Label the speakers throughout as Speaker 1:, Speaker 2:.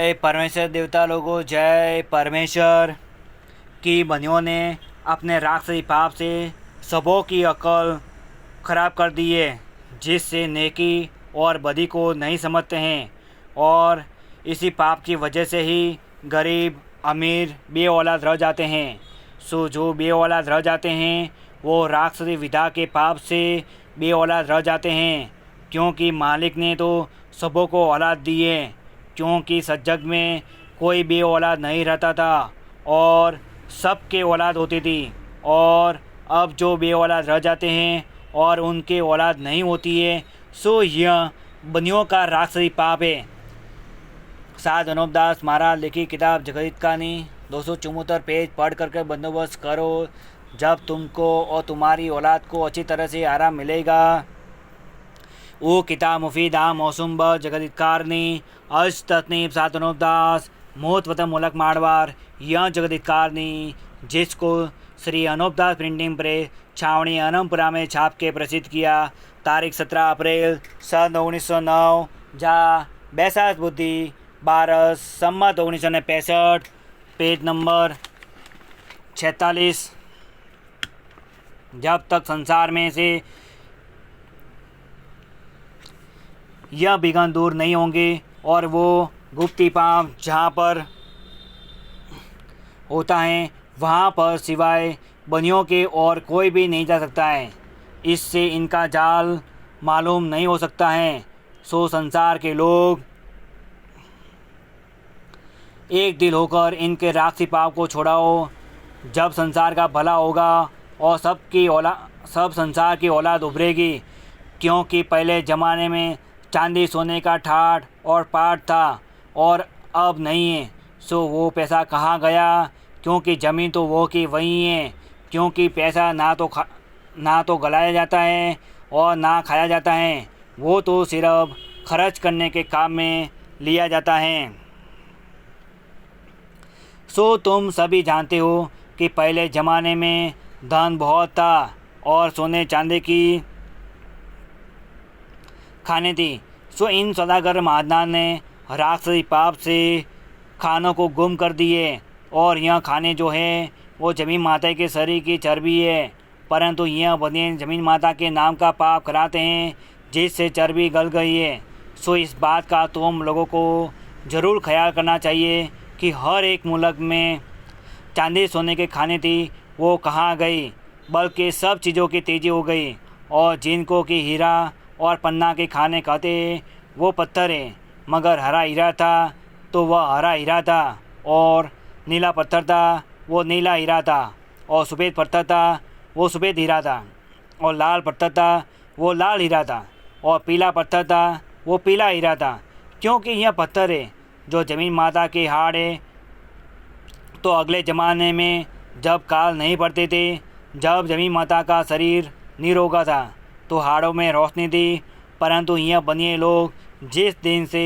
Speaker 1: जय परमेश्वर देवता लोगों, जय परमेश्वर की बनियों ने अपने राक्षसी पाप से सबों की अकल खराब कर दी है, जिससे नेकी और बदी को नहीं समझते हैं। और इसी पाप की वजह से ही गरीब अमीर बे औलाद रह जाते हैं। सो जो बे औलाद रह जाते हैं वो राक्षसी विधा के पाप से बे औलाद रह जाते हैं, क्योंकि मालिक ने तो सबों को औलाद दी है। क्योंकि सज्जग में कोई बे औलाद नहीं रहता था और सबके औलाद होती थी। और अब जो बे औलाद रह जाते हैं और उनके औलाद नहीं होती है, सो यह बनियों का राक्षसी पाप है। साध अनूपदास महाराज लिखी किताब जगत कहानी 274 पेज पढ़ करके बंदोबस्त करो। जब तुमको और तुम्हारी औलाद को अच्छी तरह से आराम मिलेगा। वो किताब मुफीद आम मौसम ब जगदितकारनी अष्टतनीब सात अनूपदास मोत वतन मुलक मारवार यह जगदितकारनी, जिसको श्री अनूपदास प्रिंटिंग प्रेस छावनी अनमपुरा में छाप के प्रसिद्ध किया। तारीख 17 अप्रैल सन 1909 जहाँ बैसाख बुद्धि 12 सम्मत 1965, पेज नंबर 46। जब तक संसार में से यह विघ्न दूर नहीं होंगे और वो गुप्ती पाप जहाँ पर होता है वहाँ पर सिवाय बनियों के और कोई भी नहीं जा सकता है। इससे इनका जाल मालूम नहीं हो सकता है। सो संसार के लोग एक दिल होकर इनके राक्षसी पाप को छोड़ाओ। जब संसार का भला होगा और सब संसार की औलाद उभरेगी। क्योंकि पहले ज़माने में चांदी सोने का ठाठ और पाठ था और अब नहीं है। सो वो पैसा कहाँ गया? क्योंकि ज़मीन तो वो की वही है। क्योंकि पैसा ना तो गलाया जाता है और ना खाया जाता है, वो तो सिर्फ खर्च करने के काम में लिया जाता है। सो तुम सभी जानते हो कि पहले ज़माने में धन बहुत था और सोने चांदी की खाने थी। सो इन सौदागर महादान ने राक्षसी पाप से खानों को गुम कर दिए। और यह खाने जो है वो जमीन माता के शरीर की चर्बी है, परंतु यह बनिए जमीन माता के नाम का पाप कराते हैं, जिससे चर्बी गल गई है। सो इस बात का तुम लोगों को ज़रूर ख्याल करना चाहिए कि हर एक मुल्क में चांदी सोने के खाने थी वो कहाँ गई, बल्कि सब चीज़ों की तेज़ी हो गई। और जिनको कि हीरा और पन्ना के खाने कहते वो पत्थर है, मगर हरा हीरा था तो वह हरा हीरा था, और नीला पत्थर था वो नीला हीरा था, और सफ़ेद पत्थर था वो सफ़ेद हीरा था, और लाल पत्थर था वो लाल हीरा था, और पीला पत्थर था वो पीला हीरा था। क्योंकि यह पत्थर है जो ज़मीन माता के हाड़ है। तो अगले ज़माने में जब काल नहीं पड़ते थे, जब ज़मीन माता का शरीर निरोगा था, तो हाड़ों में रोशनी थी। परंतु यह बनिए लोग जिस दिन से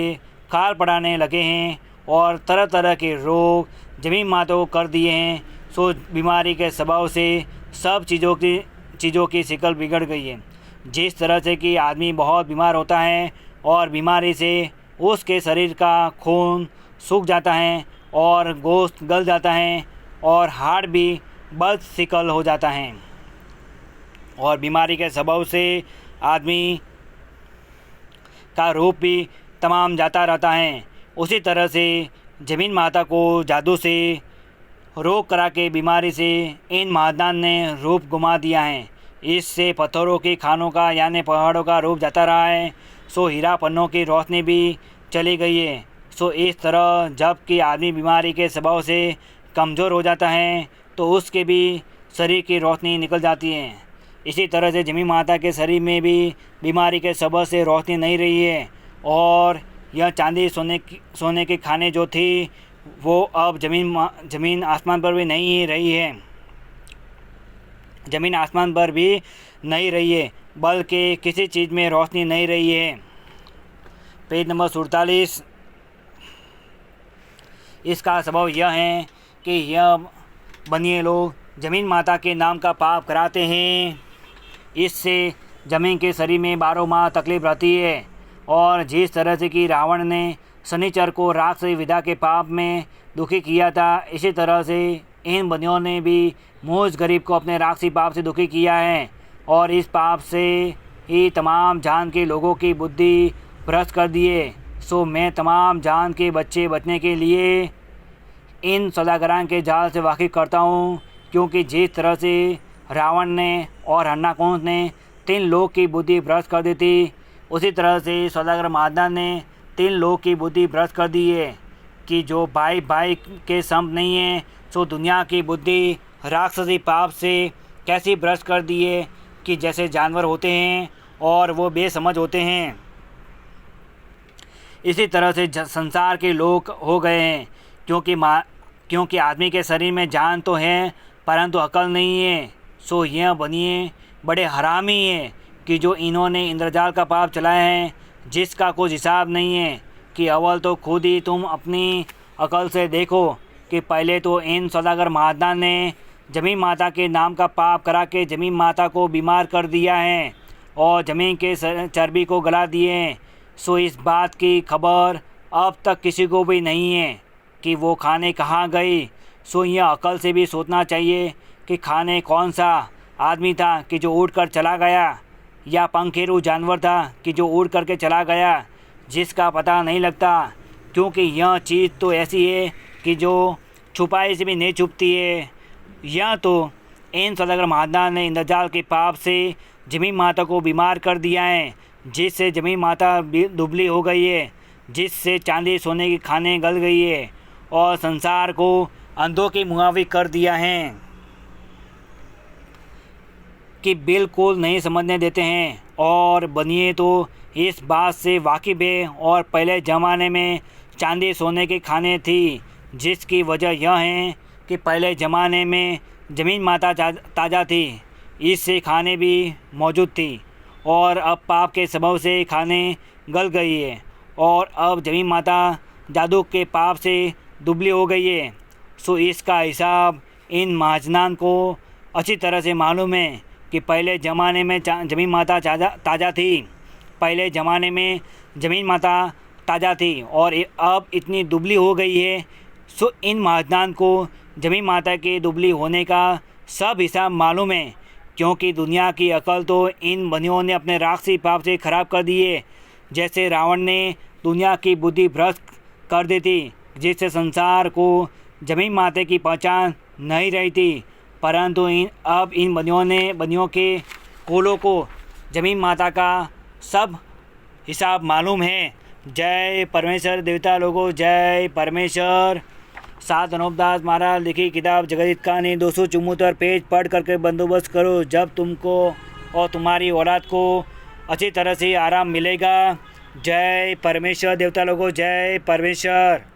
Speaker 1: काल पड़ाने लगे हैं और तरह तरह के रोग ज़मीन माता को कर दिए हैं, सो बीमारी के स्वभाव से सब चीज़ों की शिकल बिगड़ गई है। जिस तरह से कि आदमी बहुत बीमार होता है और बीमारी से उसके शरीर का खून सूख जाता है और गोश्त गल जाता है और हाड़ भी बद शिकल हो जाता है, और बीमारी के स्वभाव से आदमी का रूप भी तमाम जाता रहता है। उसी तरह से ज़मीन माता को जादू से रोग करा के बीमारी से इन महादान ने रूप घुमा दिया है। इससे पत्थरों की खानों का यानी पहाड़ों का रूप जाता रहा है। सो हीरा पन्नों की रोशनी भी चली गई है। सो इस तरह जब कि आदमी बीमारी के स्वभाव से कमज़ोर हो जाता है तो उसके भी शरीर की रोशनी निकल जाती है। इसी तरह से ज़मीन माता के शरीर में भी बीमारी के सबब से रोशनी नहीं रही है, और यह चांदी सोने के खाने जो थी वो अब ज़मीन आसमान पर भी नहीं रही है। ज़मीन आसमान पर भी नहीं रही है, बल्कि किसी चीज़ में रोशनी नहीं रही है। Page number 47। इसका सबब यह है कि यह बनिए लोग ज़मीन माता के नाम का पाप कराते हैं। इससे ज़मीन के शरीर में 12 माह तकलीफ़ रहती है। और जिस तरह से कि रावण ने शनिचर को राक्षसी विदा के पाप में दुखी किया था, इसी तरह से इन बनियों ने भी मुझ गरीब को अपने राक्षसी पाप से दुखी किया है और इस पाप से ही तमाम जान के लोगों की बुद्धि भ्रष्ट कर दिए। सो मैं तमाम जान के बच्चे बचने के लिए इन सौदागरों के जाल से वाकिफ़ करता हूँ, क्योंकि जिस तरह से रावण ने और हन्नाकुंड ने 3 लोग की बुद्धि भ्रष्ट कर दी थी, उसी तरह से सौदागर महादान ने 3 लोग की बुद्धि भ्रष्ट कर दी है कि जो भाई भाई के सम नहीं है, सो दुनिया की बुद्धि राक्षसी पाप से कैसी भ्रष्ट कर दी है कि जैसे जानवर होते हैं और वो बेसमझ होते हैं, इसी तरह से संसार के लोग हो गए हैं। क्योंकि आदमी के शरीर में जान तो है परंतु अकल नहीं है। सो यह बनिए बड़े हरामी हैं कि जो इन्होंने इंद्रजाल का पाप चलाया है, जिसका कुछ हिसाब नहीं है। कि अव्वल तो खुद ही तुम अपनी अकल से देखो कि पहले तो इन सौदागर महादान ने जमीन माता के नाम का पाप करा के जमीन माता को बीमार कर दिया है और ज़मीन के चर्बी को गला दिए हैं। सो इस बात की खबर अब तक किसी को भी नहीं है कि वो खाने कहाँ गई। सो यह अकल से भी सोचना चाहिए कि खाने कौन सा आदमी था कि जो उड़ कर चला गया, या पंखेरु जानवर था कि जो उड़ करके चला गया, जिसका पता नहीं लगता। क्योंकि यह चीज़ तो ऐसी है कि जो छुपाई से भी नहीं छुपती है। यह तो इन सौदागर महादान ने इंद्रजाल के पाप से जमीन माता को बीमार कर दिया है, जिससे जमीन माता दुबली हो गई है, जिससे चांदी सोने की खाने गल गई है और संसार को अंधों की मुआविक कर दिया है कि बिल्कुल नहीं समझने देते हैं। और बनिए तो इस बात से वाकिफ़ है और पहले ज़माने में चांदी सोने की खाने थी, जिसकी वजह यह है कि पहले ज़माने में ज़मीन माता ताज़ा थी, इससे खाने भी मौजूद थी और अब पाप के सबब से खाने गल गई है और अब ज़मीन माता जादू के पाप से दुबली हो गई है। सो इसका हिसाब इन महाजनान को अच्छी तरह से मालूम है कि पहले ज़माने में ज़मीन माता ताज़ा थी, पहले ज़माने में ज़मीन माता ताज़ा थी और अब इतनी दुबली हो गई है। सो इन महाजनान को ज़मीन माता के दुबली होने का सब हिसाब मालूम है, क्योंकि दुनिया की अकल तो इन बनियों ने अपने राक्षसी पाप से ख़राब कर दी है। जैसे रावण ने दुनिया की बुद्धि भ्रष्ट कर दी थी, जिससे संसार को ज़मीन माता की पहचान नहीं रही थी, परंतु अब इन बनियों के कोलों को ज़मीन माता का सब हिसाब मालूम है। जय परमेश्वर देवता लोगों, जय परमेश्वर। सात अनूपदास महाराज लिखी किताब जगदीत कहानी 274 पेज पढ़ करके बंदोबस्त करो, जब तुमको और तुम्हारी औलाद को अच्छी तरह से आराम मिलेगा। जय परमेश्वर देवता लोगों, जय परमेश्वर।